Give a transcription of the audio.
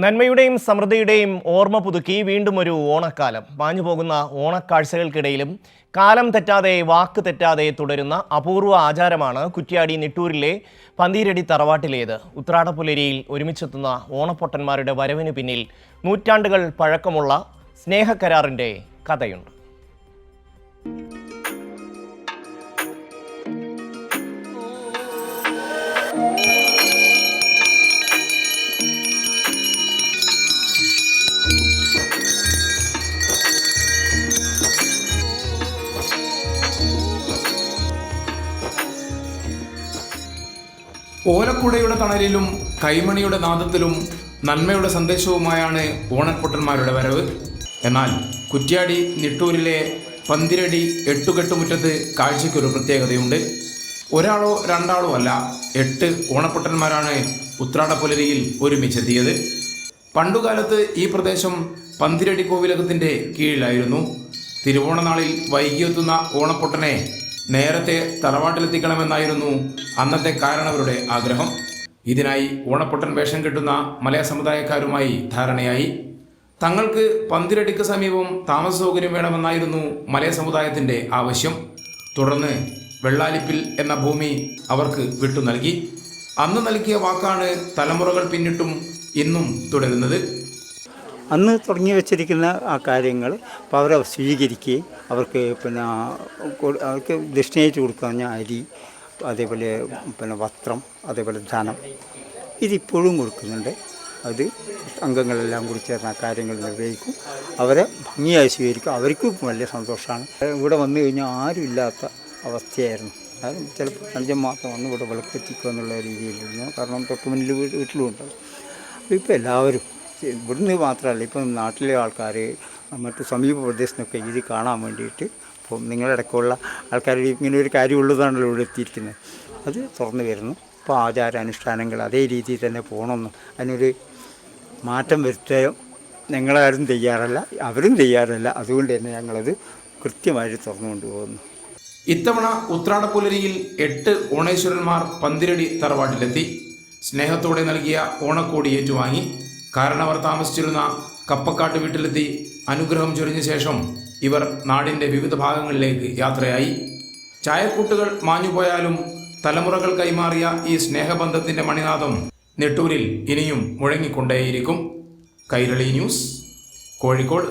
നന്മയുടെയും സമൃദ്ധിയുടെയും ഓർമ്മ പുതുക്കി വീണ്ടും ഒരു ഓണക്കാലം. മാഞ്ഞുപോകുന്ന ഓണക്കാഴ്ചകൾക്കിടയിലും കാലം തെറ്റാതെ വാക്ക് തെറ്റാതെ തുടരുന്ന അപൂർവ ആചാരമാണ് കുറ്റ്യാടി നിട്ടൂരിലെ പന്തീരടി തറവാട്ടിലേത്. ഉത്രാടപ്പുലരിയിൽ ഒരുമിച്ചെത്തുന്ന ഓണപ്പൊട്ടന്മാരുടെ വരവിന് പിന്നിൽ നൂറ്റാണ്ടുകൾ പഴക്കമുള്ള സ്നേഹക്കരാറിൻ്റെ കഥയുണ്ട്. ഓലക്കുടയുടെ തണലിലും കൈമണിയുടെ നാദത്തിലും നന്മയുടെ സന്ദേശവുമായാണ് ഓണപ്പൊട്ടന്മാരുടെ വരവ്. എന്നാൽ കുറ്റ്യാടി നിട്ടൂരിലെ പന്തിരടി എട്ടുകെട്ടുമുറ്റത്ത് കാഴ്ചയ്ക്കൊരു പ്രത്യേകതയുണ്ട്. ഒരാളോ രണ്ടാളോ അല്ല, 8 ഓണപ്പൊട്ടന്മാരാണ് ഉത്രാടപ്പുലരിയിൽ ഒരുമിച്ചെത്തിയത്. പണ്ടുകാലത്ത് ഈ പ്രദേശം പന്തിരടി കോവിലകത്തിൻ്റെ കീഴിലായിരുന്നു. തിരുവോണനാളിൽ വൈകിയെത്തുന്ന ഓണപ്പൊട്ടനെ നേരത്തെ തറവാട്ടിലെത്തിക്കണമെന്നായിരുന്നു അന്നത്തെ കാരണവരുടെ ആഗ്രഹം. ഇതിനായി ഓണപ്പൊട്ടൻ വേഷം കെട്ടുന്ന മലയ സമുദായക്കാരുമായി ധാരണയായി. തങ്ങൾക്ക് പന്തിരടിക്ക് സമീപം താമസ സൗകര്യം വേണമെന്നായിരുന്നു മലയ സമുദായത്തിൻ്റെ ആവശ്യം. തുടർന്ന് വെള്ളാലിപ്പിൽ എന്ന ഭൂമി അവർക്ക് വിട്ടു നൽകി. അന്ന് നൽകിയ വാക്കാണ് തലമുറകൾ പിന്നിട്ടും ഇന്നും തുടരുന്നത്. അന്ന് തുടങ്ങി വെച്ചിരിക്കുന്ന ആ കാര്യങ്ങൾ അപ്പോൾ അവരെ സ്വീകരിക്കുകയും അവർക്ക് അവർക്ക് ദക്ഷിണയായിട്ട് കൊടുക്കുക പറഞ്ഞാൽ അരി, അതേപോലെ വസ്ത്രം, അതേപോലെ ധനം, ഇതിപ്പോഴും കൊടുക്കുന്നുണ്ട്. അത് അംഗങ്ങളെല്ലാം കൂടി ചേർന്ന് ആ കാര്യങ്ങൾ നിർവഹിക്കും. അവരെ ഭംഗിയായി സ്വീകരിക്കും. അവർക്കും വലിയ സന്തോഷമാണ്. ഇവിടെ വന്നു കഴിഞ്ഞാൽ ആരും ഇല്ലാത്ത അവസ്ഥയായിരുന്നു. അതായത് ചിലപ്പോൾ 5 മാസം വന്ന് ഇവിടെ വിളക്കെത്തിക്കുക എന്നുള്ള രീതിയിലിരുന്നു. കാരണം തൊട്ട് മുന്നിൽ വീട്ടിലും ഉണ്ടാവും. അപ്പോൾ ഇപ്പോൾ എല്ലാവരും ഇവിടുന്ന് മാത്രമല്ല, ഇപ്പം നാട്ടിലെ ആൾക്കാർ മറ്റു സമീപ പ്രദേശത്തൊക്കെ ഇത് കാണാൻ വേണ്ടിയിട്ട് ഇപ്പം നിങ്ങളിടയ്ക്കുള്ള ആൾക്കാർ ഇങ്ങനെ ഒരു കാര്യമുള്ളതാണല്ലോ ഇവിടെ എത്തിയിരിക്കുന്നത്. അത് തുറന്നു വരുന്നു. ഇപ്പോൾ ആചാരാനുഷ്ഠാനങ്ങൾ അതേ രീതിയിൽ തന്നെ പോകണമെന്നും അതിനൊരു മാറ്റം വരുത്താൻ ഞങ്ങളാരും തയ്യാറല്ല, അവരും തയ്യാറല്ല. അതുകൊണ്ട് തന്നെ ഞങ്ങളത് കൃത്യമായിട്ട് തുറന്നു കൊണ്ടുപോകുന്നു. ഇത്തവണ ഉത്രാടപ്പുലരിയിൽ 8 ഓണേശ്വരന്മാർ പന്തിരടി തറവാട്ടിലെത്തി. സ്നേഹത്തോടെ നൽകിയ ഓണക്കോടി ഏറ്റുവാങ്ങി. കാരണവർ താമസിച്ചിരുന്ന കപ്പക്കാട്ട് വീട്ടിലെത്തി അനുഗ്രഹം ചൊരിഞ്ഞ ശേഷം ഇവർ നാടിൻ്റെ വിവിധ ഭാഗങ്ങളിലേക്ക് യാത്രയായി. ചായക്കൂട്ടുകൾ മാഞ്ഞുപോയാലും തലമുറകൾ കൈമാറിയ ഈ സ്നേഹബന്ധത്തിൻ്റെ മണിനാദം നെട്ടൂരിൽ ഇനിയും മുഴങ്ങിക്കൊണ്ടേയിരിക്കും. കൈരളി ന്യൂസ്, കോഴിക്കോട്.